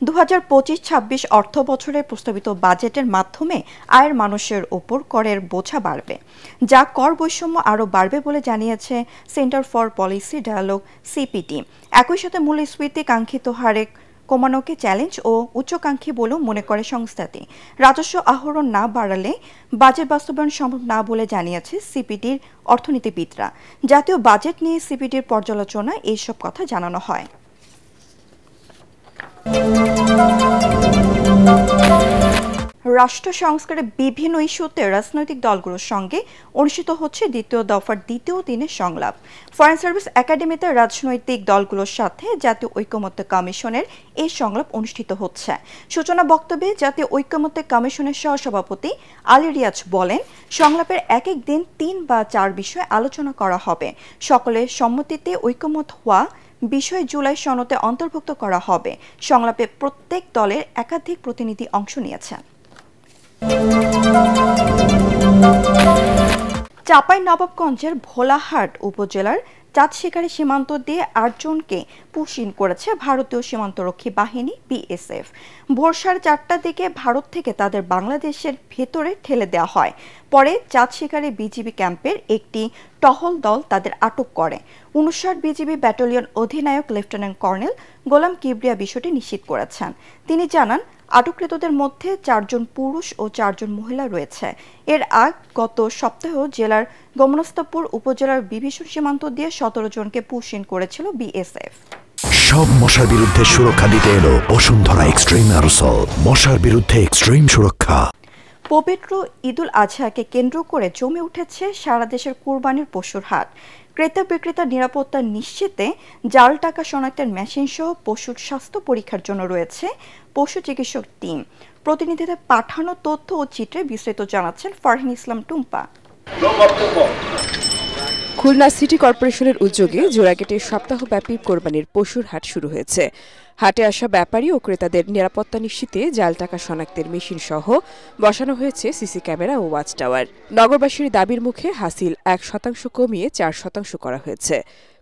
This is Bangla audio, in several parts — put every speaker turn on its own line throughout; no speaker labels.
2025-26 অর্থ বছরের প্রস্তাবিত বাজেটের মাধ্যমে আয়ের মানুষের ওপর করের বোঝা বাড়বে, যা কর বৈষম্য আরও বাড়বে বলে জানিয়েছে Centre for Policy Dialogue CPD. একই সাথে মূল্যস্ফীতি কাঙ্ক্ষিত হারে কমানোকে চ্যালেঞ্জ ও উচ্চাকাঙ্ক্ষী বলেও মনে করে সংস্থাটি। রাজস্ব আহরণ না বাড়ালে বাজেট বাস্তবায়ন সম্ভব না বলে জানিয়েছে সিপিডির অর্থনীতিবিদরা। জাতীয় বাজেট নিয়ে সিপিডির পর্যালোচনায় এইসব কথা জানানো হয়। রাষ্ট্র সংস্কারের বিভিন্ন ইস্যুতে রাজনৈতিক দলগুলোর সঙ্গে অনুষ্ঠিত হচ্ছে দ্বিতীয় দফার দ্বিতীয় দিনের সংলাপ। ফরেন সার্ভিস একাডেমিতে রাজনৈতিক দলগুলোর সাথে জাতীয় ঐকমত্য কমিশনের এই সংলাপ অনুষ্ঠিত হচ্ছে। সূচনা বক্তব্যে জাতীয় ঐকমত্য কমিশনের সহসভাপতি আলী রিয়াজ বলেন, সংলাপের এক এক দিন 3 বা 4 বিষয়ে আলোচনা করা হবে। সকলের সম্মতিতে ঐকমত হওয়া বিষয় জুলাই সনদে অন্তর্ভুক্ত করা হবে। সংলাপে প্রত্যেক দলের একাধিক প্রতিনিধি অংশ নিয়েছেন। চাঁপাইনবাবগঞ্জের ভোলাহাট উপজেলার চাঁদশিকারী সীমান্ত দিয়ে 8 জনকে পুশিন করেছে ভারতীয় সীমান্তরক্ষী বাহিনী বিএসএফ। ভোর 4:30টার দিকে ভারত থেকে তাদের বাংলাদেশের ভেতরে ঠেলে দেওয়া হয়। পরে চাঁদশিকারী বিজিবি ক্যাম্পের একটি টহল দল তাদের আটক করে। 59 বিজিবি ব্যাটালিয়ন অধিনায়ক লেফটেন্যান্ট কর্নেল গোলাম কিবরিয়া বিষয়টি নিশ্চিত করেছেন। তিনি জানান, আটককৃতদের মধ্যে 4 জন পুরুষ ও 4 জন মহিলা রয়েছে। এর গত সপ্তাহেও জেলার গমনস্তাপুর উপজেলার বিভীষণ সীমান্ত দিয়ে 17 জনকে পুশিন করেছিল বিএসএফ।
সব মশার বিরুদ্ধে সুরক্ষা দিতে এলো বসুন্ধরা এক্সট্রিম অ্যারোসল, মশার বিরুদ্ধে এক্সট্রিম সুরক্ষা।
পবিত্র ঈদুল আজহাকে কেন্দ্র করে জমে উঠেছে সারা দেশের কুরবানির পশুর হাট। ক্রেতা বিক্রেতার নিরাপত্তা নিশ্চিতে জাল টাকা শনাক্তের মেশিন সহ পশুর স্বাস্থ্য পরীক্ষার জন্য রয়েছে পশু চিকিৎসক টিম। প্রতিনিধিদের পাঠানো তথ্য ও চিত্রে বিস্তারিত জানাচ্ছেন ফারহিন ইসলাম টুম্পা।
খুলনা সিটি কর্পোরেশনের উদ্যোগে জোড়াগেটে সপ্তাহব্যাপী কোরবানির পশুর হাট শুরু হয়েছে। হাটে আসা ব্যাপারী ও ক্রেতাদের নিরাপত্তা নিশ্চিতে জাল টাকা শনাক্তের মেশিন সহ বসানো হয়েছে সিসি ক্যামেরা ও ওয়াচ টাওয়ার। নগরবাসীর দাবির মুখে হাসিল 1% কমিয়ে 4% করা হয়েছে।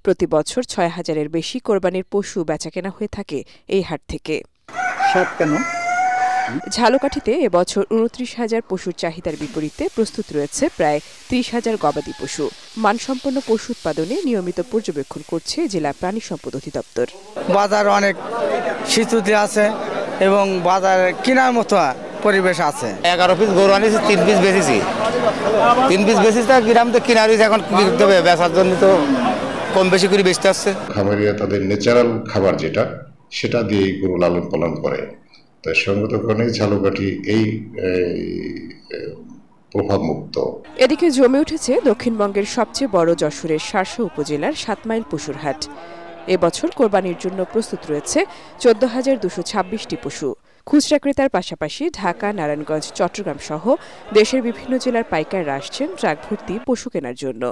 প্রতি বছর 6,000-এর বেশি কোরবানির পশু বেচাকেনা হয়ে থাকে এই হাট থেকে। ঝালকাঠিতে এবছর 29,000 পশুর চাহিদার বিপরীতে প্রস্তুত রয়েছে প্রায় 30,000 গবাদি পশু। মানসম্পন্ন পশু উৎপাদনে নিয়মিত পর্যবেক্ষণ করছে জেলা প্রাণী সম্পদ অধিদপ্তর।
বাজার অনেক শীতলতা আছে এবং বাজার কেনার মতো পরিবেশ আছে।
11 পিস গরু আনিছি, 3 পিস বেচেছি। 3 পিস বেচেছি, তা গ্রাম তো কিনারি এখন দেবে, বেচার জন্য তো কম বেশি করে বেচতে আসছে।
খামারিরা তাদের ন্যাচারাল খাবার যেটা সেটা দিয়ে গরু লালন পালন করে। তাই সঙ্গত কারণে ঝালকাঠি এই প্রভাবমুক্ত।
এদিকে জমে উঠেছে দক্ষিণবঙ্গের সবচেয়ে বড় যশোরের শার্শা উপজেলার 7 মাইল পশুর হাট। এবছর কোরবানির জন্য প্রস্তুত রয়েছে 14,226টি পশু। খুচরা ক্রেতার পাশাপাশি ঢাকা, নারায়ণগঞ্জ, চট্টগ্রাম সহ দেশের বিভিন্ন জেলার পাইকাররা আসছেন ট্রাক ভর্তি পশু কেনার জন্য।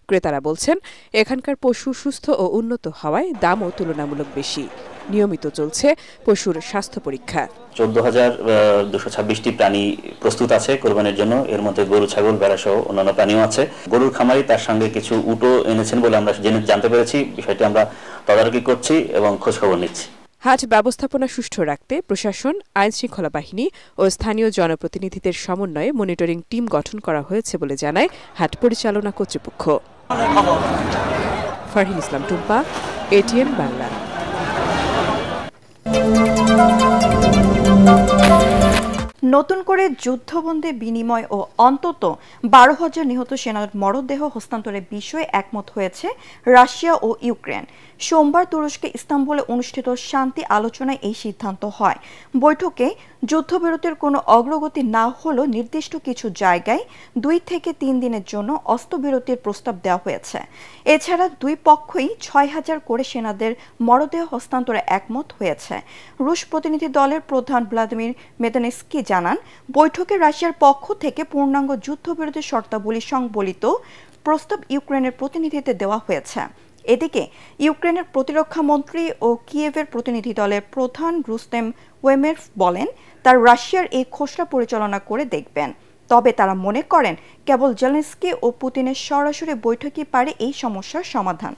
ক্রেতারা বলছেন, এখানকার পশু সুস্থ ও উন্নত হওয়ায় দামও তুলনামূলক বেশি। নিয়মিত চলছে পশুর স্বাস্থ্য পরীক্ষা।
14,226টি প্রাণী প্রস্তুত আছে কোরবানির জন্য। এর মধ্যে গরু, ছাগল, ভেড়া সহ অন্যান্য প্রাণীও আছে। গরুর খামারি তার সঙ্গে কিছু উটও এনেছেন বলে আমরা জানতে পেরেছি। বিষয়টি আমরা তদারকি করছি এবং খোঁজখবর নিচ্ছি।
হাট ব্যবস্থাপনা সুষ্ঠু রাখতে প্রশাসন, আইনশৃঙ্খলা বাহিনী ও স্থানীয় জনপ্রতিনিধিদের সমন্বয়ে মনিটরিং টিম গঠন করা হয়েছে বলে জানায় হাট পরিচালনা কর্তৃপক্ষ। ফারহিন ইসলাম টুম্পা, এটিএন বাংলা।
নতুন করে যুদ্ধবন্দী বিনিময় ও অন্তত 12,000 নিহত সেনার মরদেহ হস্তান্তরের বিষয়ে একমত হয়েছে রাশিয়া ও ইউক্রেন। সোমবার তুরস্কে ইস্তাম্বুলে অনুষ্ঠিত শান্তি আলোচনায় এই সিদ্ধান্ত হয়। বৈঠকে যুদ্ধবিরতির কোনো অগ্রগতি না হলেও নির্দিষ্ট কিছু জায়গায় 2 থেকে 3 দিনের জন্য অস্ত্রবিরতির প্রস্তাব দেওয়া হয়েছে। এছাড়া দুই পক্ষই 6,000 করে সেনাদের মরদেহ হস্তান্তরে একমত হয়েছে। রুশ প্রতিনিধি দলের প্রধান ভ্লাদিমির মেদনেস্কি জানান, বৈঠকে রাশিয়ার পক্ষ থেকে পূর্ণাঙ্গ যুদ্ধবিরতির শর্তাবলী সংবলিত প্রস্তাব ইউক্রেনের প্রতিনিধিদের দেওয়া হয়েছে। এদিকে ইউক্রেনের প্রতিরক্ষা মন্ত্রী ও কিয়েভের প্রতিনিধি দলের প্রধান রুস্তেম ওয়েমেরভ বলেন, তার রাশিয়ার এই খসড়া পরিচালনা করে দেখবেন। তবে তারা মনে করেন কেবল জেলেনস্কি ও পুতিনের সরাসরি বৈঠকই পারে এই সমস্যার সমাধান।